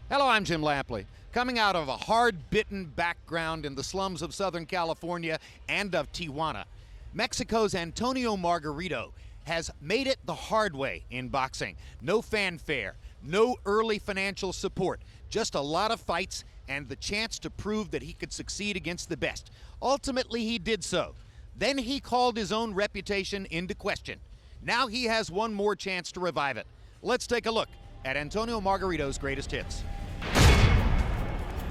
Hello, I'm Jim Lampley. Coming out of a hard-bitten background in the slums of Southern California and of Tijuana, Mexico's Antonio Margarito has made it the hard way in boxing. No fanfare, no early financial support, just a lot of fights and the chance to prove that he could succeed against the best. Ultimately, he did so. Then he called his own reputation into question. Now he has one more chance to revive it. Let's take a look at Antonio Margarito's greatest hits.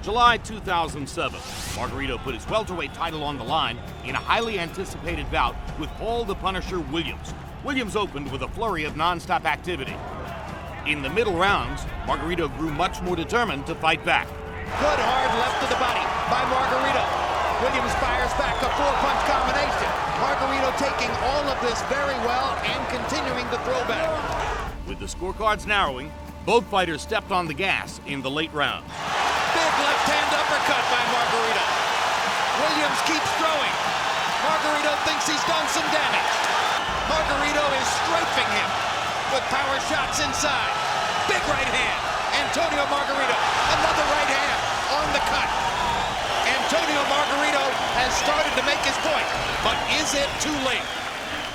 July 2007, Margarito put his welterweight title on the line in a highly anticipated bout with Paul the Punisher Williams. Williams opened with a flurry of non-stop activity. In the middle rounds, Margarito grew much more determined to fight back. Good hard left to the body by Margarito. Williams fires back a four-punch combination. Margarito taking all of this very well and continuing to throw back. With the scorecards narrowing, both fighters stepped on the gas in the late rounds. Big left-hand uppercut by Margarito. Williams keeps throwing. Margarito thinks he's done some damage. Margarito is strafing him with power shots inside. Big right hand. Antonio Margarito, another right hand on the cut. Antonio Margarito has started to make his point, but is it too late?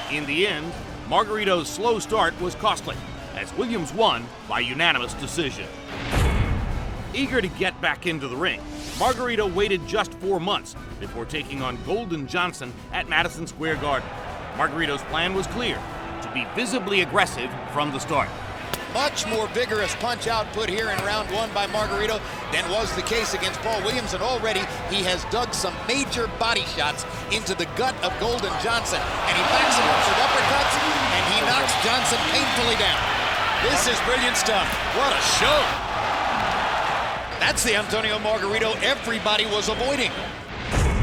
In the end, Margarito's slow start was costly, as Williams won by unanimous decision. Eager to get back into the ring, Margarito waited just 4 months before taking on Golden Johnson at Madison Square Garden. Margarito's plan was clear: to be visibly aggressive from the start. Much more vigorous punch output here in round one by Margarito than was the case against Paul Williams, and already he has dug some major body shots into the gut of Golden Johnson, and he backs him up with uppercuts, and he knocks Johnson painfully down. This is brilliant stuff. What a show. That's the Antonio Margarito everybody was avoiding.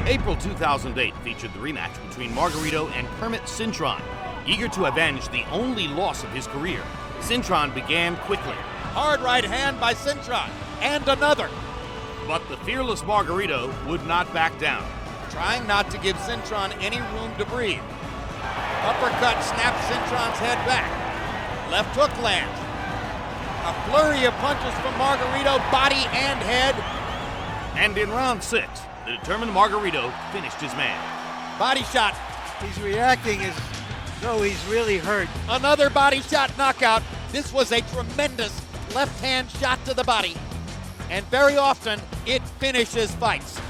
April 2008 featured the rematch between Margarito and Kermit CINTRON. Eager to avenge the only loss of his career, CINTRON began quickly. Hard right hand by CINTRON, and another. But the fearless Margarito would not back down. Trying not to give CINTRON any room to breathe. Uppercut snaps CINTRON's head back. Left hook lands. A flurry of punches from Margarito, body and head. And in round 6, the determined Margarito finished his man. Body shot. He's reacting as though he's really hurt. Another body shot knockout. This was a tremendous left-hand shot to the body. And very often, it finishes fights.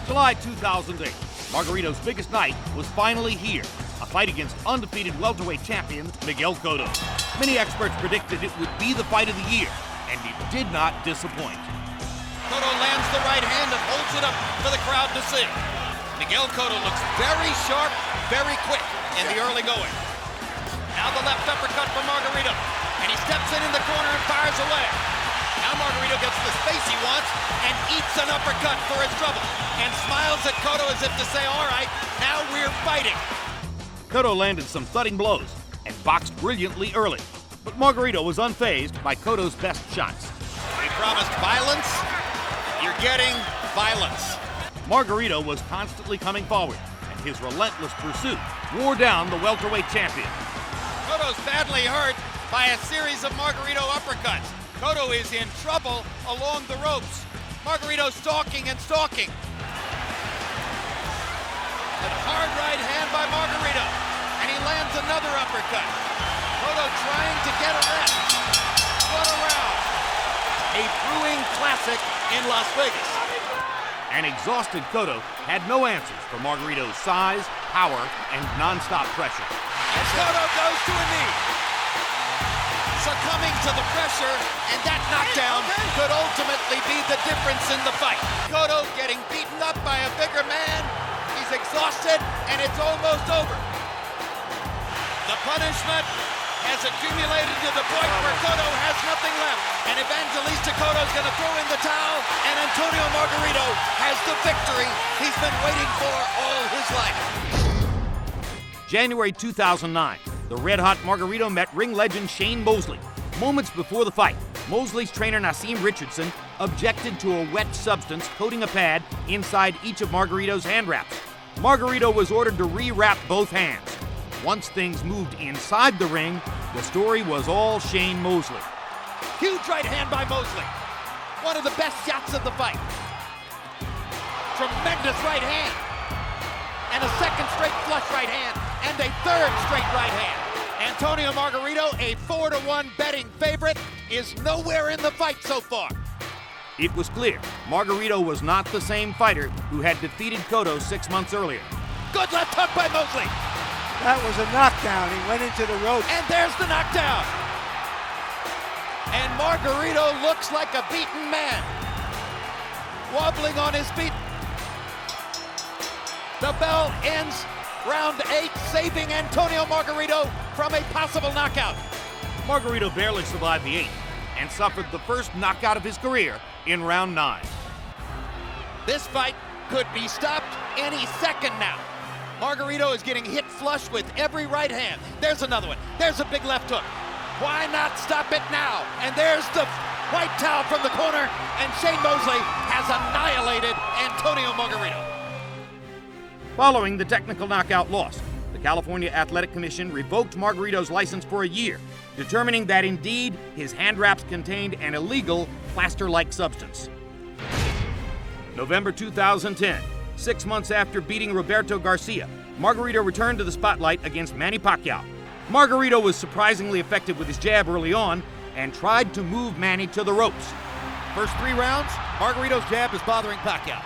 July 2008, Margarito's biggest night was finally here. A fight against undefeated welterweight champion Miguel Cotto. Many experts predicted it would be the fight of the year, and it did not disappoint. Cotto lands the right hand and holds it up for the crowd to see. Miguel Cotto looks very sharp, very quick in the early going. Now the left uppercut from Margarito, and he steps in the corner and fires away. Now Margarito gets the space he wants and eats an uppercut for his trouble, and smiles at Cotto as if to say, all right, now we're fighting. Cotto landed some thudding blows and boxed brilliantly early, but Margarito was unfazed by Cotto's best shots. He promised violence. You're getting violence. Margarito was constantly coming forward, and his relentless pursuit wore down the welterweight champion. Cotto's badly hurt by a series of Margarito uppercuts. Cotto is in trouble along the ropes. Margarito stalking and stalking. A hard right hand by Margarito, and he lands another uppercut. Cotto trying to get a rest. What a round. A brewing classic in Las Vegas. An exhausted Cotto had no answers for Margarito's size, power, and non-stop pressure. And Cotto goes to a knee. Succumbing to the pressure, and that knockdown could ultimately be the difference in the fight. Cotto getting beaten up by a bigger man. He's exhausted, and it's almost over. The punishment has accumulated to the point where Cotto has nothing left. And Evangelista Cotto's going to throw in the towel, and Antonio Margarito has the victory he's been waiting for all his life. January 2009, the red-hot Margarito met ring legend Shane Mosley. Moments before the fight, Mosley's trainer Nassim Richardson objected to a wet substance coating a pad inside each of Margarito's hand wraps. Margarito was ordered to re-wrap both hands. Once things moved inside the ring, the story was all Shane Mosley. Huge right hand by Mosley. One of the best shots of the fight. Tremendous right hand. And a second straight flush right hand. And a third straight right hand. Antonio Margarito, a 4-1 betting favorite, is nowhere in the fight so far. It was clear Margarito was not the same fighter who had defeated Cotto 6 months earlier. Good left hook by Mosley. That was a knockdown. He went into the ropes. And there's the knockdown. And Margarito looks like a beaten man. Wobbling on his feet. The bell ends round 8, saving Antonio Margarito from a possible knockout. Margarito barely survived the 8th and suffered the first knockout of his career in round 9. This fight could be stopped any second now. Margarito is getting hit flush with every right hand. There's another one. There's a big left hook. Why not stop it now? And there's the white towel from the corner, and Shane Mosley has annihilated Antonio Margarito. Following the technical knockout loss, the California Athletic Commission revoked Margarito's license for a year, determining that indeed his hand wraps contained an illegal plaster-like substance. November 2010, 6 months after beating Roberto Garcia, Margarito returned to the spotlight against Manny Pacquiao. Margarito was surprisingly effective with his jab early on and tried to move Manny to the ropes. First 3 rounds, Margarito's jab is bothering Pacquiao.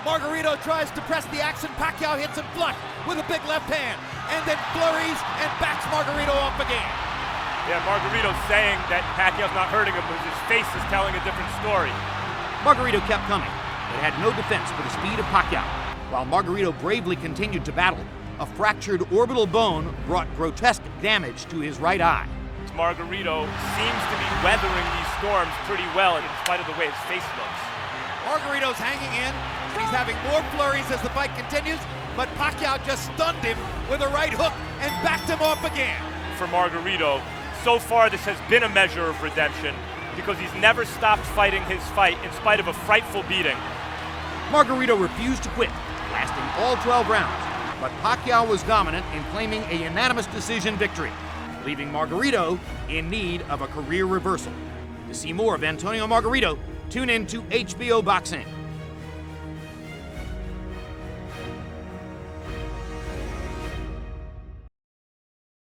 Margarito tries to press the action. Pacquiao hits him flush with a big left hand and then flurries and backs Margarito off again. Yeah, Margarito's saying that Pacquiao's not hurting him, but his face is telling a different story. Margarito kept coming, but had no defense for the speed of Pacquiao. While Margarito bravely continued to battle, a fractured orbital bone brought grotesque damage to his right eye. Margarito seems to be weathering these storms pretty well in spite of the way his face looks. Margarito's hanging in. He's having more flurries as the fight continues, but Pacquiao just stunned him with a right hook and backed him off again. For Margarito, so far this has been a measure of redemption because he's never stopped fighting his fight in spite of a frightful beating. Margarito refused to quit, lasting all 12 rounds, but Pacquiao was dominant in claiming a unanimous decision victory, leaving Margarito in need of a career reversal. To see more of Antonio Margarito, tune in to HBO Boxing.